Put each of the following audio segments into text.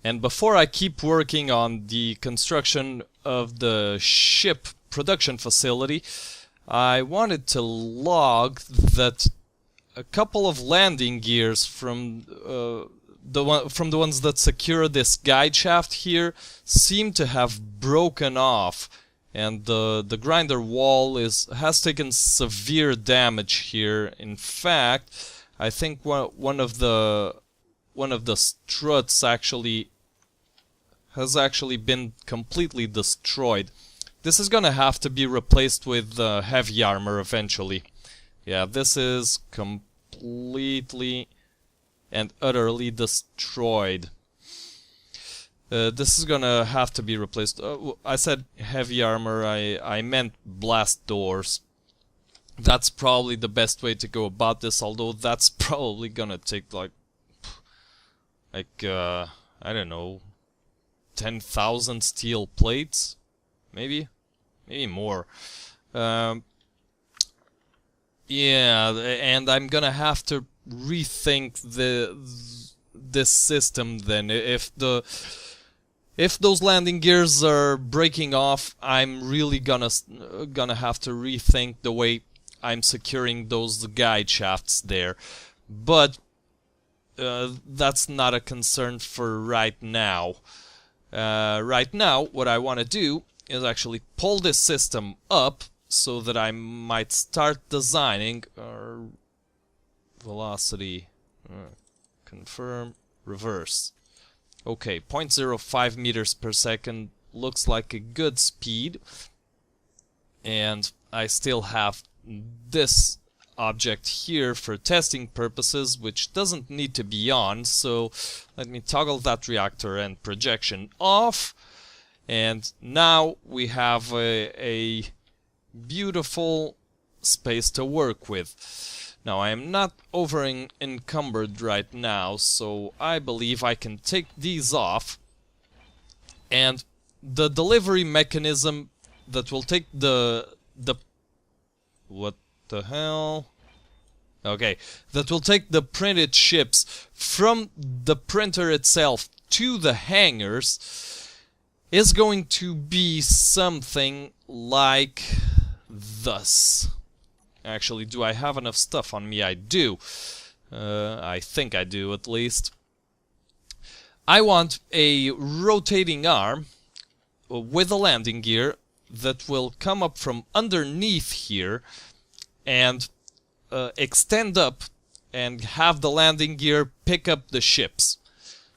And before I keep working on the construction of the ship production facility, I wanted to log that a couple of landing gears from the ones that secure this guide shaft here seem to have broken off, and the grinder wall has taken severe damage here. In fact, I think one of the struts has actually been completely destroyed. This is gonna have to be replaced with heavy armor eventually. Yeah, this is completely and utterly destroyed. This is gonna have to be replaced. I said heavy armor, I meant blast doors. That's probably the best way to go about this, although that's probably gonna take like I don't know, 10,000 steel plates, maybe more. Yeah, and I'm gonna have to rethink this system then. If those landing gears are breaking off, I'm really gonna have to rethink the way I'm securing those guide shafts there. But that's not a concern for right now. Right now, what I want to do is actually pull this system up so that I might start designing our velocity. Confirm, reverse. Okay, 0.05 meters per second looks like a good speed. And I still have this object here for testing purposes, which doesn't need to be on, so let me toggle that reactor and projection off, and now we have a beautiful space to work with. Now I am not over encumbered right now, so I believe I can take these off, and the delivery mechanism that will take what the hell? Okay, that will take the printed ships from the printer itself to the hangars is going to be something like thus. Actually, do I have enough stuff on me? I do. I think I do, at least. I want a rotating arm with a landing gear that will come up from underneath here and extend up and have the landing gear pick up the ships.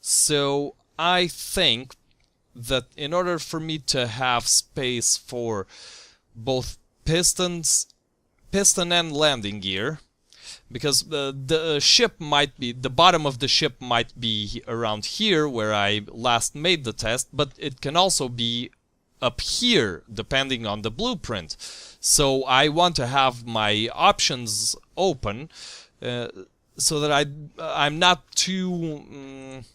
So I think that in order for me to have space for both piston and landing gear, because the ship might be, the bottom of the ship might be around here where I last made the test, but it can also be up here depending on the blueprint. So I want to have my options open so that I'm not too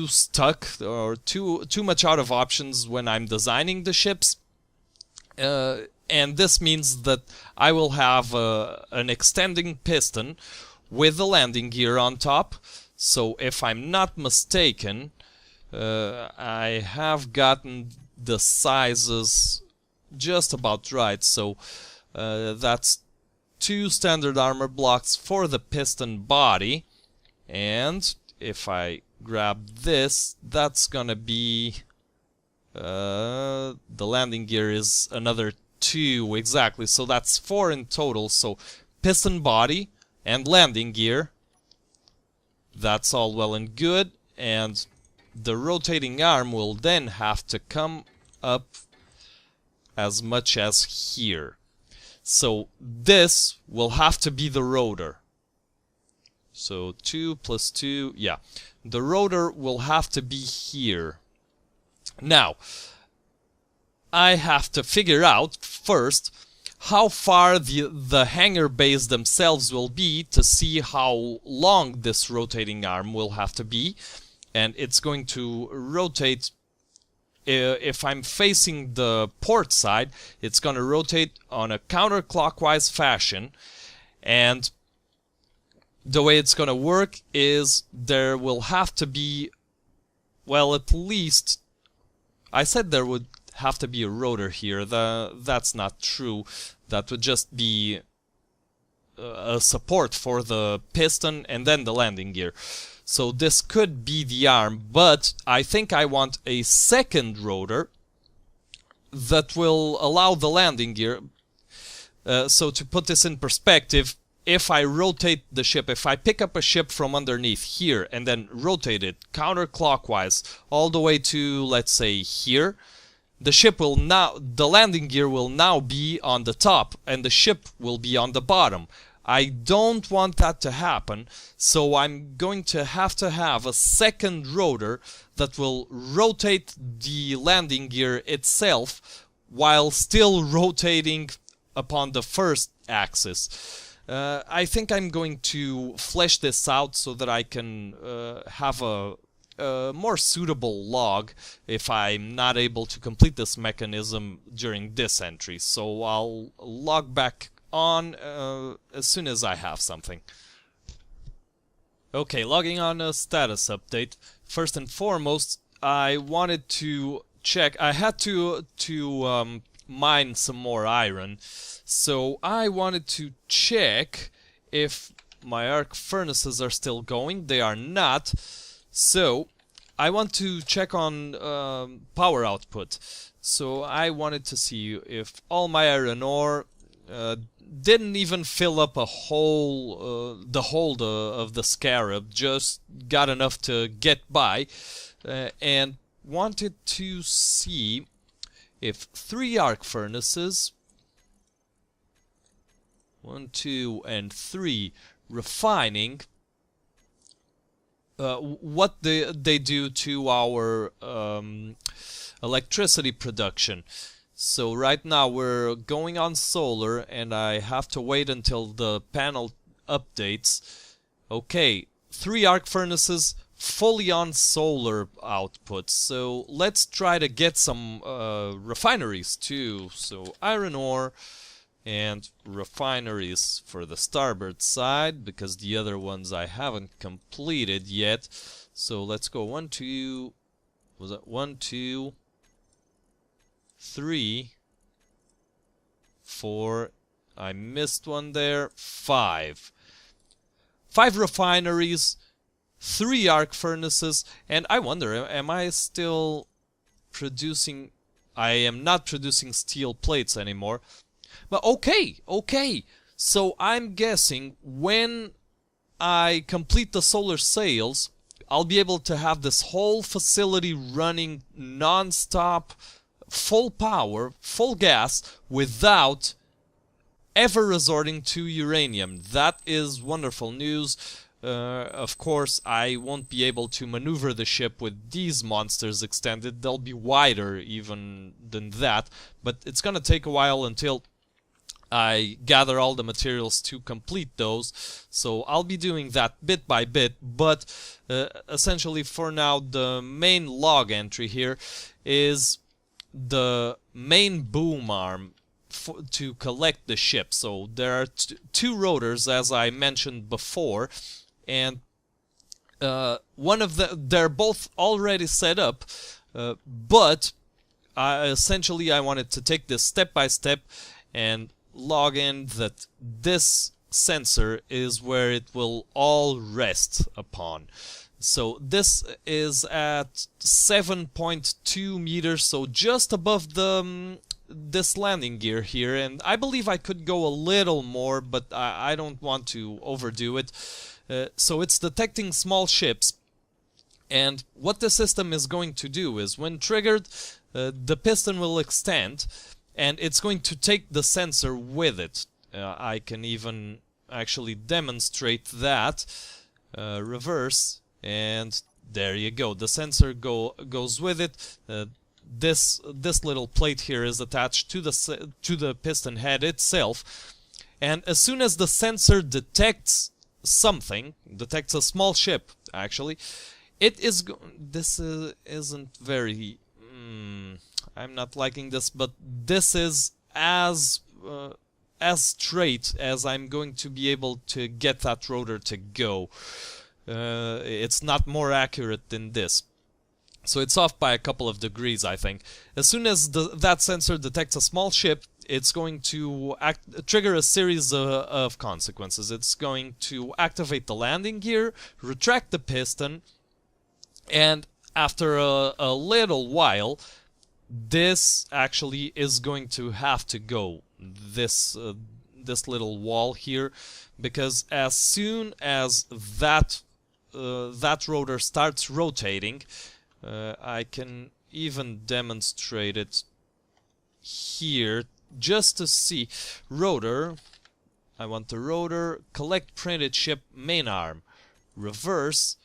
stuck or too much out of options when I'm designing the ships. And this means that I will have an extending piston with the landing gear on top. So if I'm not mistaken, I have gotten the sizes just about right. So that's 2 standard armor blocks for the piston body, and if I grab this, that's gonna be the landing gear is another 2 exactly, so that's 4 in total. So piston body and landing gear, that's all well and good, and the rotating arm will then have to come up as much as here. So this will have to be the rotor. So 2 plus 2, yeah. The rotor will have to be here. Now, I have to figure out first how far the hangar bays themselves will be to see how long this rotating arm will have to be. and it's going to rotate. If I'm facing the port side, it's going to rotate on a counterclockwise fashion, and the way it's going to work is there will have to be, well, at least, I said there would have to be a rotor here. That's not true. That would just be a support for the piston and then the landing gear. So this could be the arm, but I think I want a second rotor that will allow the landing gear. So to put this in perspective, if I rotate the ship, if I pick up a ship from underneath here and then rotate it counterclockwise all the way to, let's say, here, the landing gear will now be on the top and the ship will be on the bottom. I don't want that to happen, so I'm going to have a second rotor that will rotate the landing gear itself while still rotating upon the first axis. I think I'm going to flesh this out so that I can have a more suitable log if I'm not able to complete this mechanism during this entry. So I'll log back on as soon as I have something. Okay, logging on a status update. First and foremost, I wanted to check. I had to mine some more iron, so I wanted to check if my arc furnaces are still going. They are not, so I want to check on power output. So I wanted to see if all my iron ore didn't even fill up a hole, the hold of the scarab, just got enough to get by, and wanted to see if 3 arc furnaces, 1, 2, and 3 refining, what they do to our electricity production. So right now we're going on solar, and I have to wait until the panel updates. Okay, 3 arc furnaces fully on solar output. So let's try to get some refineries too. So iron ore and refineries for the starboard side, because the other ones I haven't completed yet. So let's go 1, 2, was it 1, 2, 3, 4, I missed one there, 5. 5 refineries, 3 arc furnaces, and I wonder, am I still producing? I am not producing steel plates anymore. But okay, so I'm guessing when I complete the solar sails, I'll be able to have this whole facility running non-stop, full power, full gas, without ever resorting to uranium. That is wonderful news. Of course, I won't be able to maneuver the ship with these monsters extended. They'll be wider even than that, but it's gonna take a while until I gather all the materials to complete those, so I'll be doing that bit by bit. But essentially for now, the main log entry here is the main boom arm to collect the ship. So there are 2 rotors, as I mentioned before, and one of they're both already set up, but essentially I wanted to take this step by step and log in that this sensor is where it will all rest upon. So this is at 7.2 meters, so just above the this landing gear here, and I believe I could go a little more, but I don't want to overdo it. So it's detecting small ships, and what the system is going to do is, when triggered, the piston will extend, and it's going to take the sensor with it. I can even actually demonstrate that. Reverse, and there you go. The sensor goes with it. This little plate here is attached to the piston head itself, and as soon as the sensor detects something, detects a small ship actually, this isn't very... I'm not liking this, but this is as straight as I'm going to be able to get that rotor to go. It's not more accurate than this. So it's off by a couple of degrees, I think. As soon as that sensor detects a small ship, it's going to trigger a series of consequences. It's going to activate the landing gear, retract the piston, and after a little while, this actually is going to have to go. This little wall here, because as soon as that rotor starts rotating, I can even demonstrate it here just to see. Rotor, I want the rotor, collect printed ship main arm, reverse,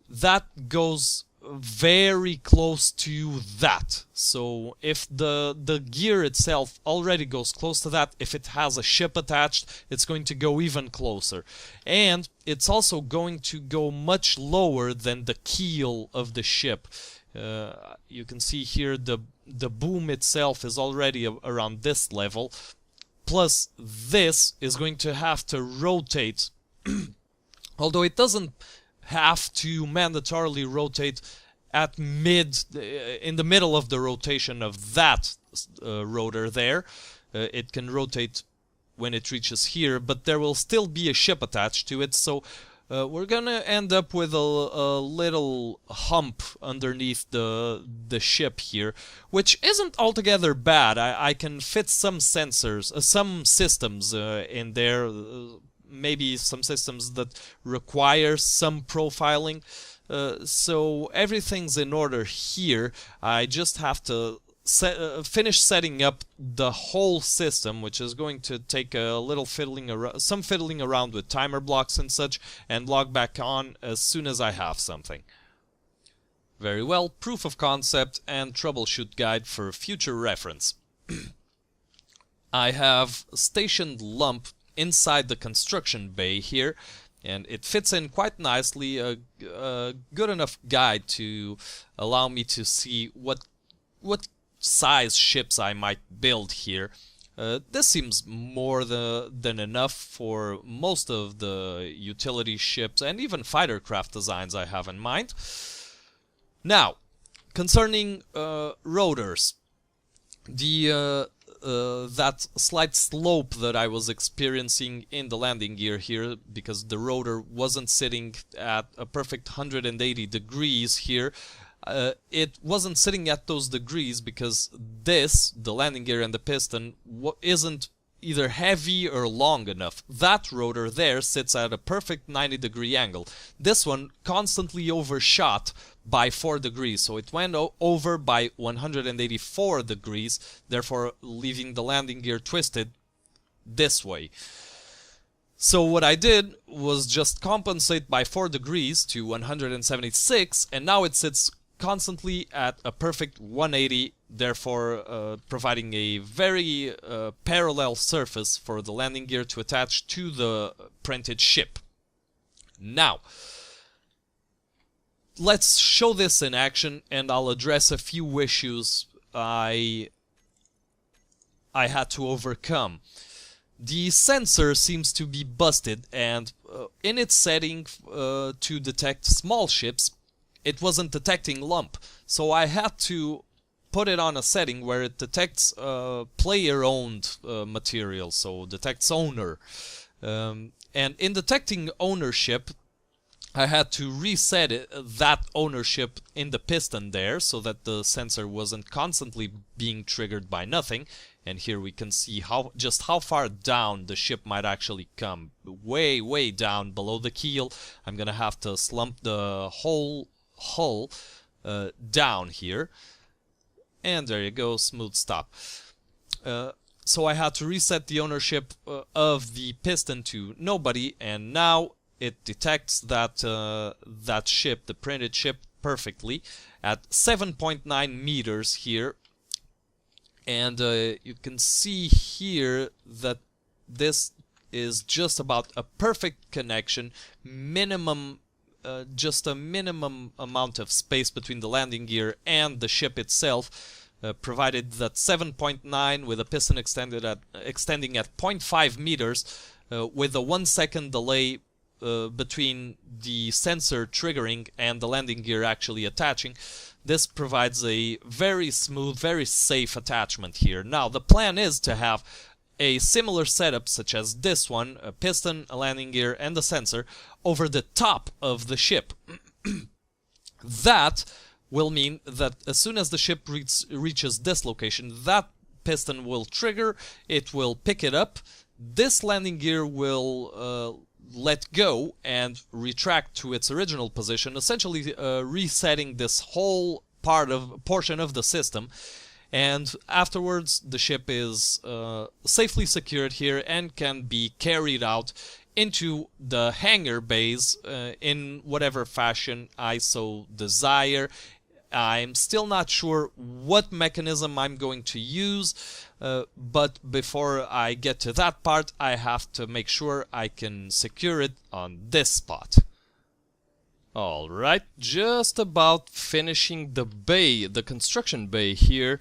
that goes very close to that. So if the gear itself already goes close to that, if it has a ship attached, it's going to go even closer. And it's also going to go much lower than the keel of the ship. You can see here the boom itself is already around this level. Plus this is going to have to rotate, although it doesn't have to mandatorily rotate at in the middle of the rotation of that rotor there. It can rotate when it reaches here, but there will still be a ship attached to it, so we're gonna end up with a little hump underneath the ship here, which isn't altogether bad. I can fit some sensors, some systems in there, maybe some systems that require some profiling. So everything's in order here. I just have to finish setting up the whole system, which is going to take a little fiddling around with timer blocks and such, and log back on as soon as I have something. Very well, proof of concept and troubleshoot guide for future reference. I have stationed lump inside the construction bay here, and it fits in quite nicely, a good enough guide to allow me to see what size ships I might build here. This seems more than enough for most of the utility ships and even fighter craft designs I have in mind. Now, concerning rotors, that slight slope that I was experiencing in the landing gear here, because the rotor wasn't sitting at a perfect 180 degrees here, it wasn't sitting at those degrees because the landing gear and the piston, isn't either heavy or long enough. That rotor there sits at a perfect 90-degree angle. This one constantly overshot by 4 degrees, so it went over by 184 degrees, therefore leaving the landing gear twisted this way. So what I did was just compensate by 4 degrees to 176, and now it sits constantly at a perfect 180, therefore providing a very parallel surface for the landing gear to attach to the printed ship. Now, let's show this in action, and I'll address a few issues I had to overcome. The sensor seems to be busted, and in its setting to detect small ships, it wasn't detecting lump. So I had to put it on a setting where it detects player-owned material, so detects owner. And in detecting ownership, I had to reset that ownership in the piston there, so that the sensor wasn't constantly being triggered by nothing. And here we can see just how far down the ship might actually come. Way down below the keel. I'm gonna have to slump the whole hull down here. And there you go, smooth stop. So I had to reset the ownership of the piston to nobody, and now it detects that ship, the printed ship, perfectly at 7.9 meters here. And you can see here that this is just about a perfect connection, minimum just a minimum amount of space between the landing gear and the ship itself, provided that 7.9 with a piston extending at 0.5 meters with a 1 second delay between the sensor triggering and the landing gear actually attaching. This provides a very smooth, very safe attachment here. Now, the plan is to have a similar setup such as this one, a piston, a landing gear, and a sensor over the top of the ship. That will mean that as soon as the ship reaches this location, that piston will trigger, it will pick it up, this landing gear will let go and retract to its original position, essentially resetting this whole portion of the system. And afterwards, the ship is safely secured here and can be carried out into the hangar bays in whatever fashion I so desire. I'm still not sure what mechanism I'm going to use, but before I get to that part, I have to make sure I can secure it on this spot. Alright, just about finishing the bay, the construction bay here,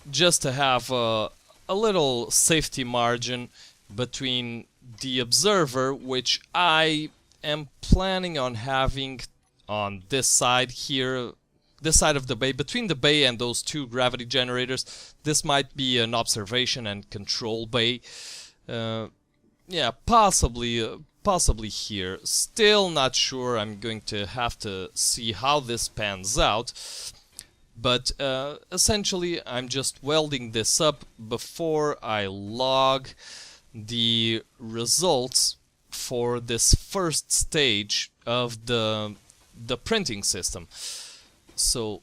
just to have a little safety margin between the observer, which I am planning on having on this side here, this side of the bay, between the bay and those two gravity generators. This might be an observation and control bay. Yeah, possibly here. Still not sure. I'm going to have to see how this pans out. But essentially, I'm just welding this up before I log the results for this first stage of the printing system. So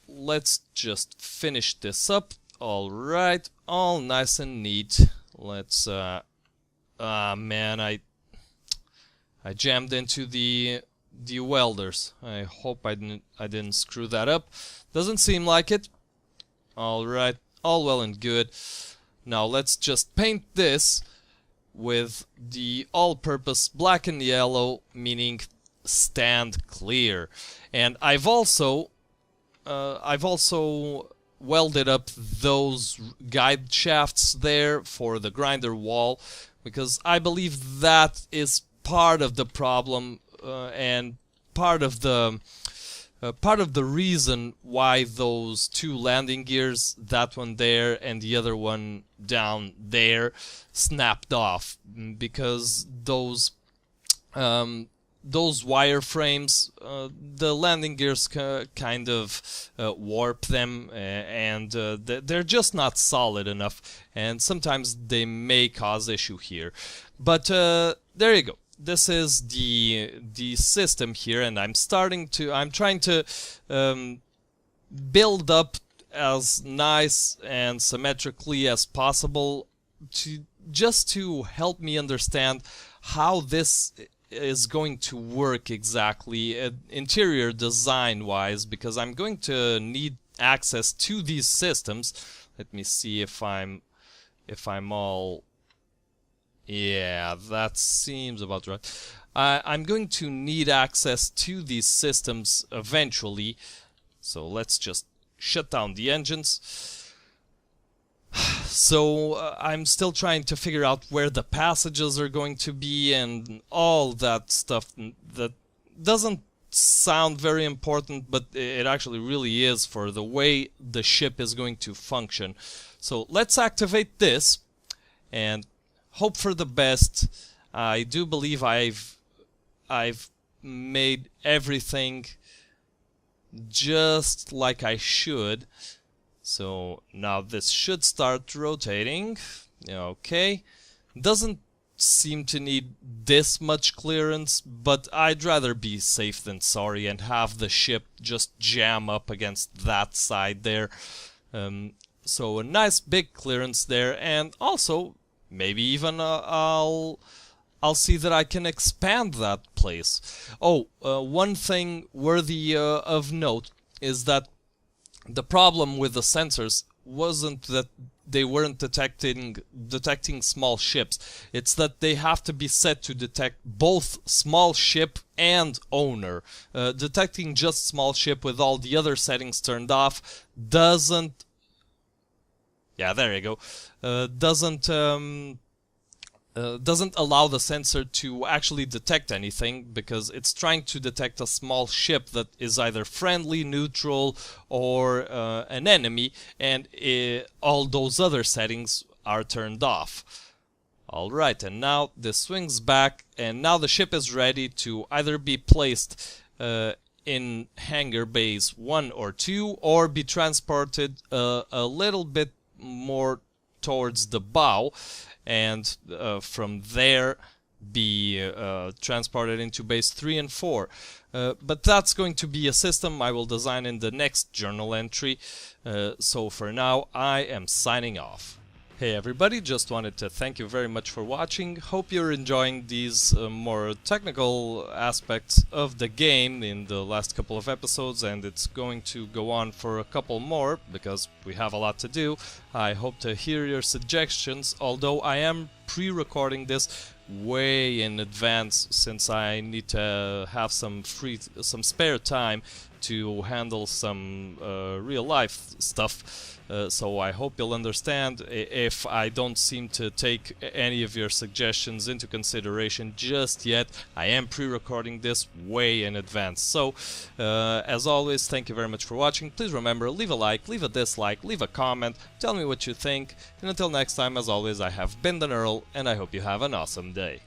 let's just finish this up. Alright, all nice and neat. Let's man, I jammed into the welders. I hope I didn't screw that up. Doesn't seem like it. Alright, all well and good. Now let's just paint this with the all-purpose black and yellow, meaning stand clear. And I've also welded up those guide shafts there for the grinder wall, because I believe that is part of the problem and part of the reason why those two landing gears, that one there and the other one down there, snapped off, because those wireframes, the landing gears kind of warp them, and they're just not solid enough, and sometimes they may cause issue here. But there you go. This is the system here, and I'm trying to build up as nice and symmetrically as possible just to help me understand how this is going to work exactly, interior design wise, because I'm going to need access to these systems. Let me see if I'm all... Yeah, that seems about right. I'm going to need access to these systems eventually, so let's just shut down the engines. So I'm still trying to figure out where the passages are going to be and all that stuff that doesn't sound very important, but it actually really is for the way the ship is going to function. So let's activate this and hope for the best. I do believe I've made everything just like I should. So now this should start rotating. Okay. Doesn't seem to need this much clearance, but I'd rather be safe than sorry and have the ship just jam up against that side there. So a nice big clearance there, and also maybe even I'll see that I can expand that place. Oh, one thing worthy of note is that the problem with the sensors wasn't that they weren't detecting small ships. It's that they have to be set to detect both small ship and owner. Detecting just small ship with all the other settings turned off doesn't... Yeah, there you go. Doesn't allow the sensor to actually detect anything, because it's trying to detect a small ship that is either friendly, neutral, or an enemy, and all those other settings are turned off. Alright, and now this swings back, and now the ship is ready to either be placed in hangar bays 1 or 2, or be transported a little bit more towards the bow, and from there be transported into base 3 and 4. But that's going to be a system I will design in the next journal entry. So for now, I am signing off. Hey everybody, just wanted to thank you very much for watching. Hope you're enjoying these more technical aspects of the game in the last couple of episodes, and it's going to go on for a couple more because we have a lot to do. I hope to hear your suggestions, although I am pre-recording this way in advance since I need to have some spare time to handle some real life stuff. So I hope you'll understand if I don't seem to take any of your suggestions into consideration just yet. I am pre-recording this way in advance. So as always, thank you very much for watching. Please remember, leave a like, leave a dislike, leave a comment, tell me what you think, and until next time, as always, I have been TheNirl, and I hope you have an awesome day.